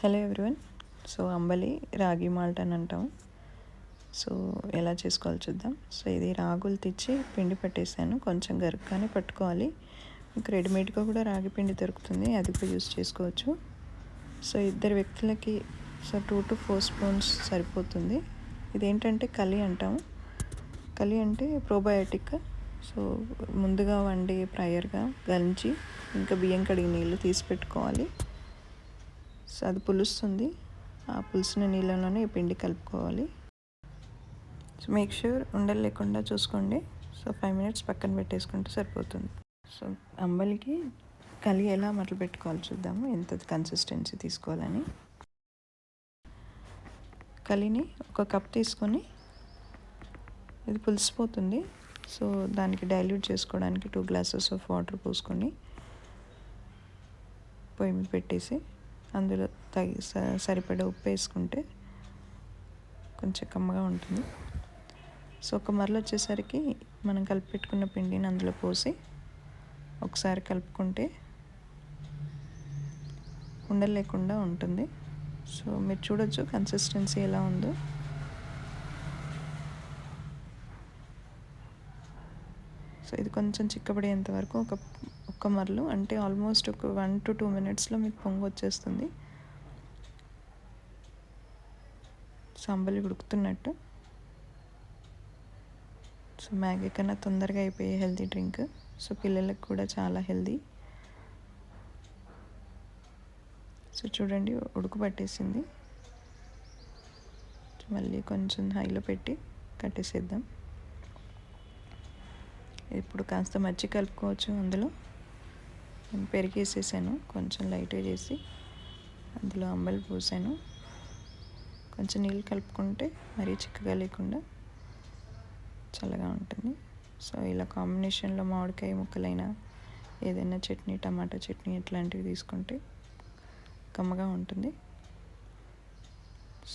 Hello everyone. So అంబలి రాగి malt అని అంటాం. సో ఎలా చేసుకోవాలో చూద్దాం. సో ఇది రాగులు తెచ్చి పిండి పట్టేసాను, కొంచెం గరుగ్గానే పట్టుకోవాలి. మీకు రెడీమేడ్గా కూడా రాగి పిండి దొరుకుతుంది, అది కూడా యూస్ చేసుకోవచ్చు. సో ఇద్దరు వ్యక్తులకి సో 2 to 4 స్పూన్స్ సరిపోతుంది. ఇదేంటంటే కలి అంటాం. కలి అంటే ప్రోబయోటిక్. సో ముందుగా వండి ప్రయర్గా గంజి ఇంకా బియ్యం కడిగి నీళ్ళు తీసి పెట్టుకోవాలి. సో అది పులుస్తుంది. ఆ పులిసిన నీళ్ళలోనే ఈ పిండి కలుపుకోవాలి. సో మేక్ ష్యూర్ ఉండలు లేకుండా చూసుకోండి. సో 5 minutes పక్కన పెట్టేసుకుంటే సరిపోతుంది. సో అంబలికి కలి ఎలా మొదలు పెట్టుకోవాలి చూద్దాము, ఎంత కన్సిస్టెన్సీ తీసుకోవాలని. కలిని 1 కప్ తీసుకొని, ఇది పులిసిపోతుంది. సో దానికి డైల్యూట్ చేసుకోవడానికి 2 glasses ఆఫ్ వాటర్ పోసుకొని పొయ్యి మీద పెట్టేసి అందులో సరిపడా ఉప్పు వేసుకుంటే కొంచెం కమ్మగా ఉంటుంది. సో ఒక మరలు వచ్చేసరికి మనం కలిపి పెట్టుకున్న పిండిని అందులో పోసి ఒకసారి కలుపుకుంటే ఉండలు లేకుండా ఉంటుంది. సో మీరు చూడొచ్చు కన్సిస్టెన్సీ ఎలా ఉందో. సో ఇది కొంచెం చిక్కబడేంత వరకు ఒక మరలు అంటే ఆల్మోస్ట్ ఒక 1 to 2 minutesలో మీకు పొంగు వచ్చేస్తుంది. సో అంబలి ఉడుకుతున్నట్టు. సో మ్యాగీ కన్నా తొందరగా అయిపోయే హెల్తీ డ్రింక్. సో పిల్లలకు కూడా చాలా హెల్తీ. సో చూడండి ఉడుకు పట్టేసింది. మళ్ళీ కొంచెం హైలో పెట్టి కట్టేసేద్దాం. ఇప్పుడు కాస్త మజ్జిగ కలుపుకోవచ్చు. అందులో నేను పెరిగేసేసాను, కొంచెం లైట్గా చేసి అందులో అంబలి పోసాను. కొంచెం నీళ్ళు కలుపుకుంటే మరీ చిక్కగా లేకుండా చల్లగా ఉంటుంది. సో ఇలా కాంబినేషన్లో మామిడికాయ ముక్కలైనా ఏదైనా చట్నీ, టమాటా చట్నీ ఇట్లాంటివి తీసుకుంటే కమ్మగా ఉంటుంది.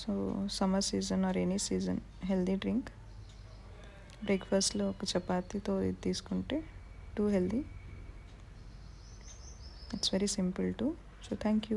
So summer season or any season healthy drink. బ్రేక్ఫాస్ట్లో ఒక చపాతీతో ఇది తీసుకుంటే too healthy. It's very simple too. So thank you.